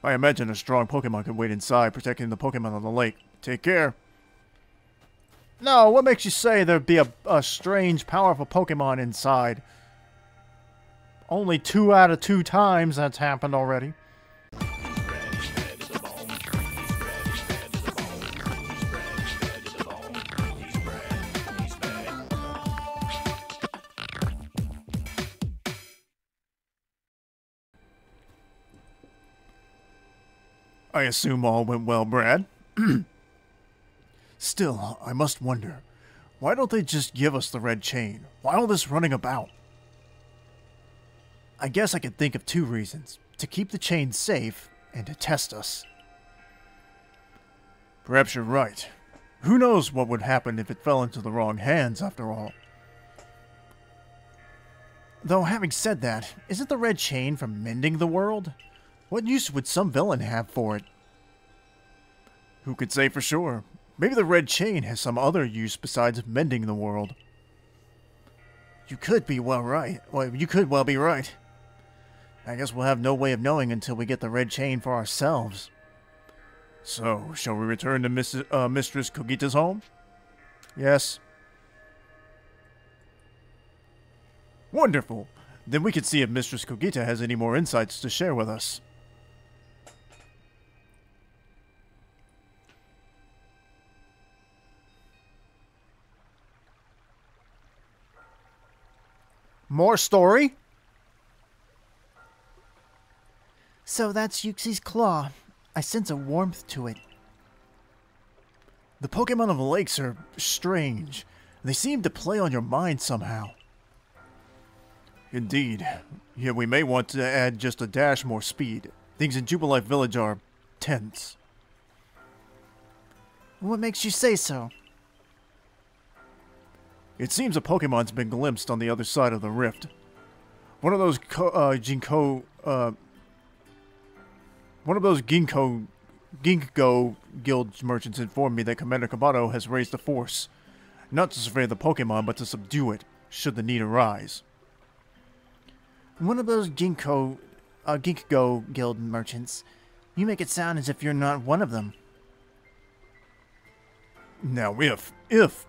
I imagine a strong Pokemon could wait inside, protecting the Pokemon on the lake. Take care. No, what makes you say there'd be a strange, powerful Pokemon inside? Only 2 out of 2 times that's happened already. I assume all went well, Brad. Still, I must wonder, why don't they just give us the red chain? Why all this running about? I guess I could think of 2 reasons. To keep the chain safe, and to test us. Perhaps you're right. Who knows what would happen if it fell into the wrong hands, after all. Though, having said that, isn't the red chain for mending the world? What use would some villain have for it? Who could say for sure? Maybe the red chain has some other use besides mending the world. You could be well right. Well, you could well be right. I guess we'll have no way of knowing until we get the red chain for ourselves. So, shall we return to Mistress Kogita's home? Yes. Wonderful. Then we can see if Mistress Kogita has any more insights to share with us. More story? So that's Yuxi's claw. I sense a warmth to it. The Pokemon of the lakes are strange. They seem to play on your mind somehow. Indeed. Yeah, we may want to add just a dash more speed. Things in Jubilife Village are tense. What makes you say so? It seems a Pokemon's been glimpsed on the other side of the rift. One of those Ginkgo guild merchants informed me that Commander Kabato has raised a force, not to survey the Pokemon, but to subdue it, should the need arise. One of those Ginkgo guild merchants. You make it sound as if you're not one of them. Now, if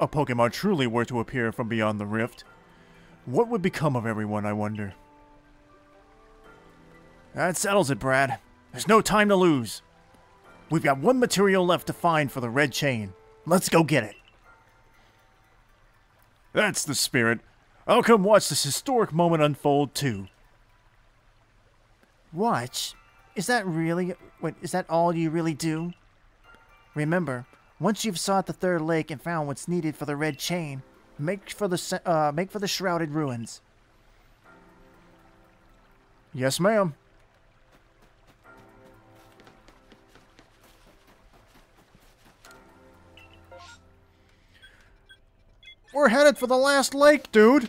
a Pokemon truly were to appear from beyond the rift, what would become of everyone, I wonder? That settles it, Brad. There's no time to lose. We've got 1 material left to find for the red chain. Let's go get it. That's the spirit. I'll come watch this historic moment unfold, too. Watch? Is that really... Wait, is that all you really do? Remember, once you've sought the third lake and found what's needed for the red chain, make for the shrouded ruins. Yes, ma'am. We're headed for the last lake, dude.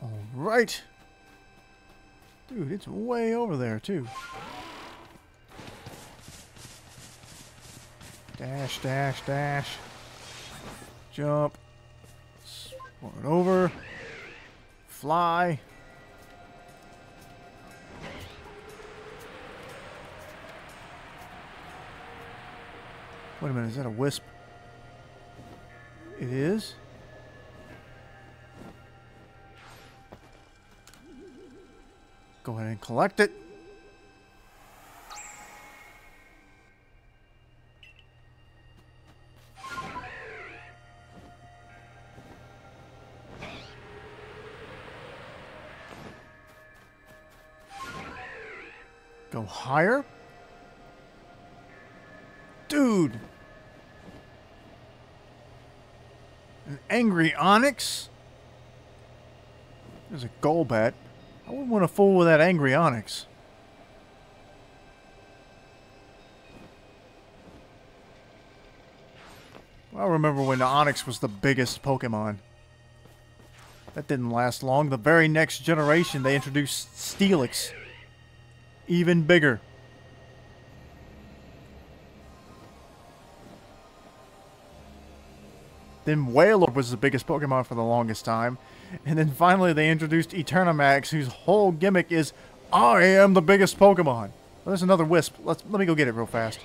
All right. Dude, it's way over there, too. Dash, dash, dash. Jump. Swing over. Fly. Wait a minute, is that a wisp? It is? Go ahead and collect it. Go higher? Dude! An angry Onyx? There's a Golbat. I wouldn't want to fool with that angry Onyx. I remember when the Onyx was the biggest Pokemon. That didn't last long. The very next generation, they introduced Steelix. Even bigger. Then Wailord was the biggest Pokemon for the longest time. And then finally they introduced Eternamax, whose whole gimmick is, I am the biggest Pokemon. Well, there's another Wisp. Let me go get it real fast.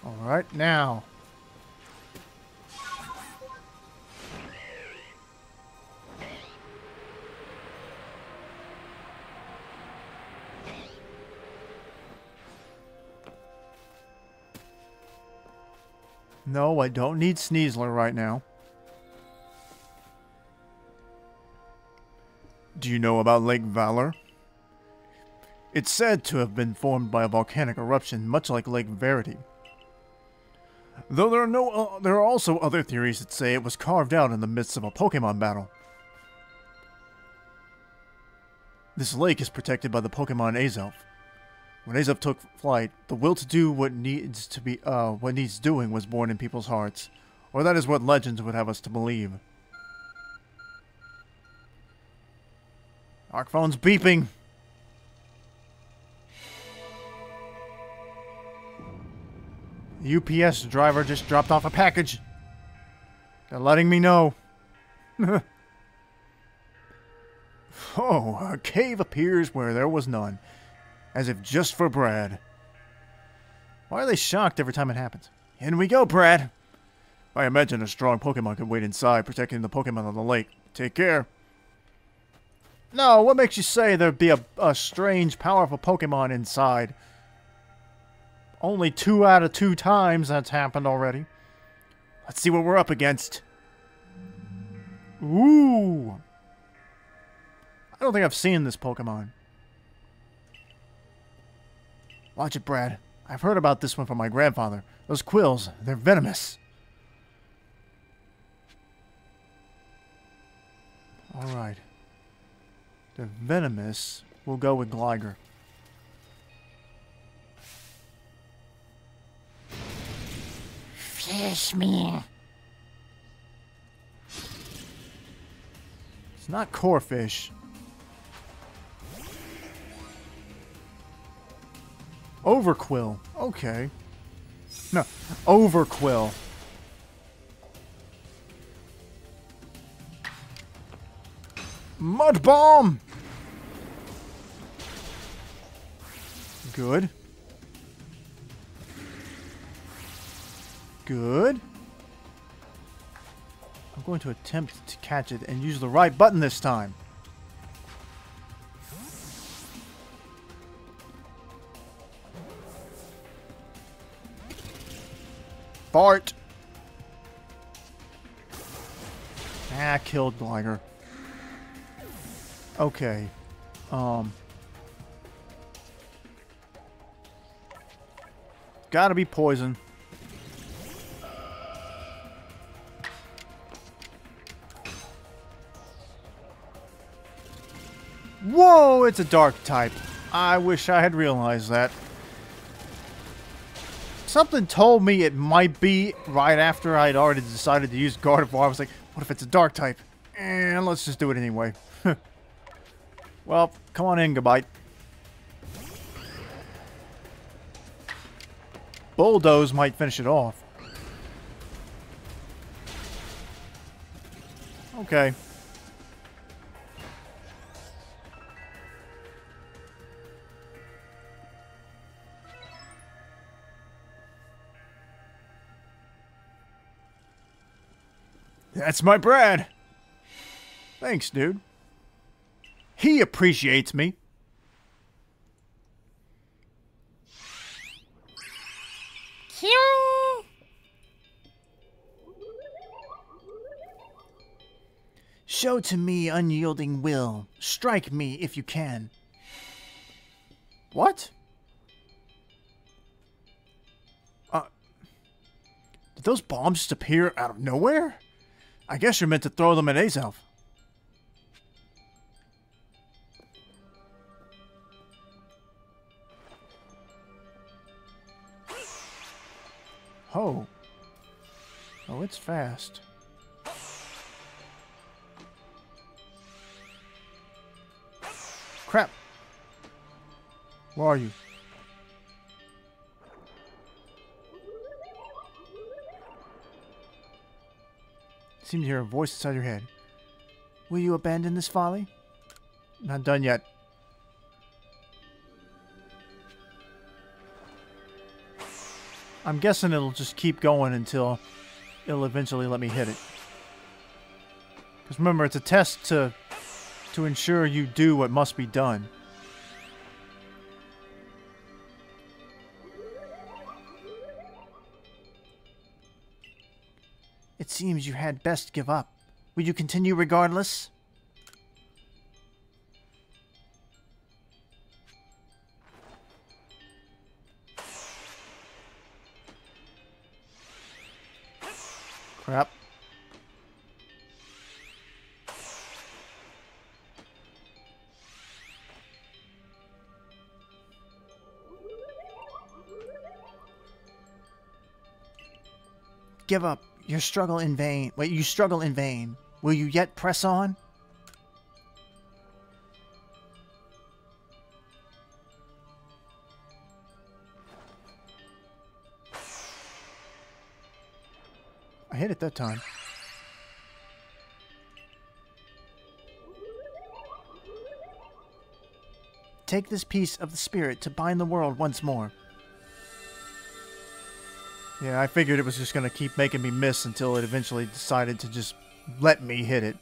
Alright, now. No, I don't need Sneasler right now. Do you know about Lake Valor? It's said to have been formed by a volcanic eruption, much like Lake Verity. Though there are also other theories that say it was carved out in the midst of a Pokemon battle. This lake is protected by the Pokemon Azelf. When Azelf took flight, the will to do what needs doing was born in people's hearts, or that is what legends would have us to believe. Our phone's beeping. The UPS driver just dropped off a package. They're letting me know. Oh, a cave appears where there was none. As if just for Brad. Why are they shocked every time it happens? In we go, Brad. I imagine a strong Pokemon could wait inside, protecting the Pokemon on the lake. Take care. No, what makes you say there'd be a strange, powerful Pokemon inside? Only 2 out of 2 times that's happened already. Let's see what we're up against. Ooh. I don't think I've seen this Pokemon. Watch it, Brad. I've heard about this one from my grandfather. Those quills, they're venomous. Alright. They're venomous. We'll go with Gligar. Fish me. It's not Corphish. Overquill. Okay. No, Overquill. Mud Bomb! Good. Good. I'm going to attempt to catch it and use the right button this time. Fart. Ah, killed Gligar. Okay. Gotta be poison. Whoa, it's a dark type. I wish I had realized that. Something told me it might be right after I'd already decided to use Gardevoir. I was like, what if it's a dark type? And let's just do it anyway. Well, come on in, Gabite. Bulldoze might finish it off. Okay. That's my Brad. Thanks, dude. He appreciates me. Show to me unyielding will. Strike me if you can. What? Did those bombs just appear out of nowhere? I guess you're meant to throw them at Azelf. Oh. Oh, it's fast. crap. Where are you? Seem to hear a voice inside your head. Will you abandon this folly? Not done yet. I'm guessing it'll just keep going until it'll eventually let me hit it. Because remember, it's a test to ensure you do what must be done. It seems you had best give up. Will you continue regardless? Crap. Give up. You struggle in vain. Wait, you struggle in vain. Will you yet press on? I hit it that time. Take this piece of the spirit to bind the world once more. Yeah, I figured it was just going to keep making me miss until it eventually decided to just let me hit it.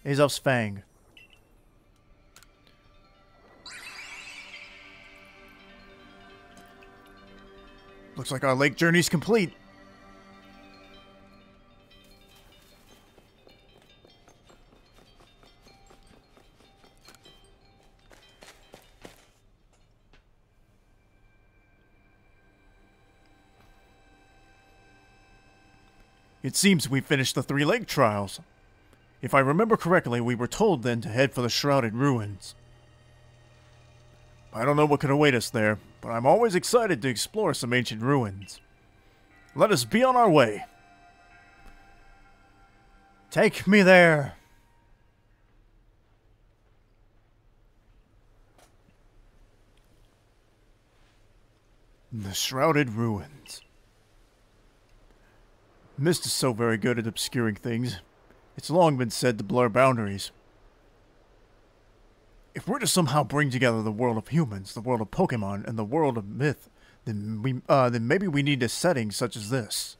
Azov's Fang. Looks like our lake journey's complete. It seems we finished the 3 lake trials. If I remember correctly, we were told then to head for the Shrouded Ruins. I don't know what could await us there, but I'm always excited to explore some ancient ruins. Let us be on our way. Take me there. The Shrouded Ruins. Mist is so very good at obscuring things. It's long been said to blur boundaries. If we're to somehow bring together the world of humans, the world of Pokémon, and the world of myth, then maybe we need a setting such as this.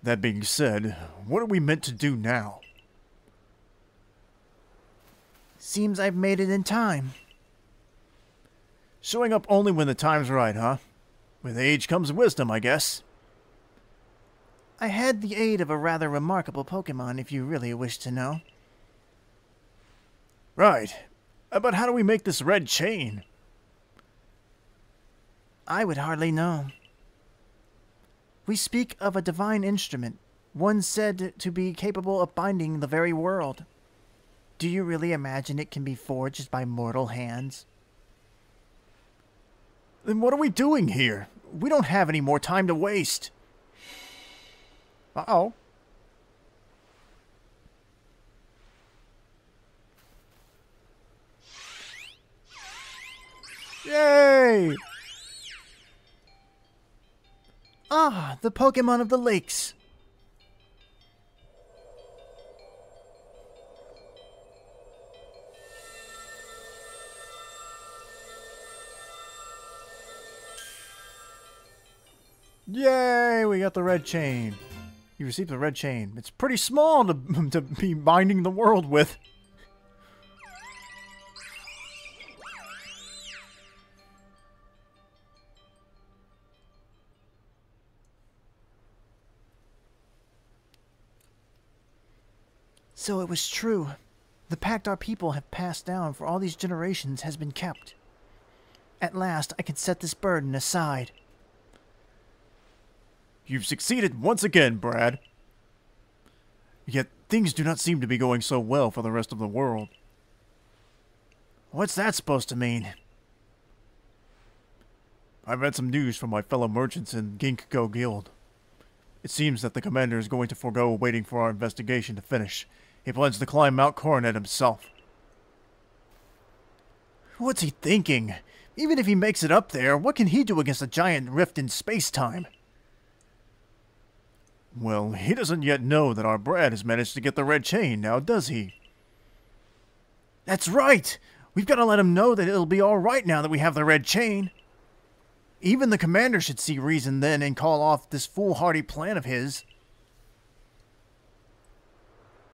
That being said, what are we meant to do now? Seems I've made it in time. Showing up only when the time's right, huh? With age comes wisdom, I guess. I had the aid of a rather remarkable Pokémon, if you really wish to know. Right. But how do we make this red chain? I would hardly know. We speak of a divine instrument, one said to be capable of binding the very world. Do you really imagine it can be forged by mortal hands? Then what are we doing here? We don't have any more time to waste. Uh-oh. Yay! Ah, the Pokémon of the lakes. Yay! We got the red chain. You received the red chain. It's pretty small to be binding the world with. So it was true. The pact our people have passed down for all these generations has been kept. At last, I can set this burden aside. You've succeeded once again, Brad. Yet things do not seem to be going so well for the rest of the world. What's that supposed to mean? I've had some news from my fellow merchants in Ginkgo Guild. It seems that the commander is going to forego waiting for our investigation to finish. He plans to climb Mount Coronet himself. What's he thinking? Even if he makes it up there, what can he do against a giant rift in space-time? Well, he doesn't yet know that our Brad has managed to get the red chain, now does he? That's right! We've got to let him know that it'll be alright now that we have the red chain. Even the commander should see reason then and call off this foolhardy plan of his.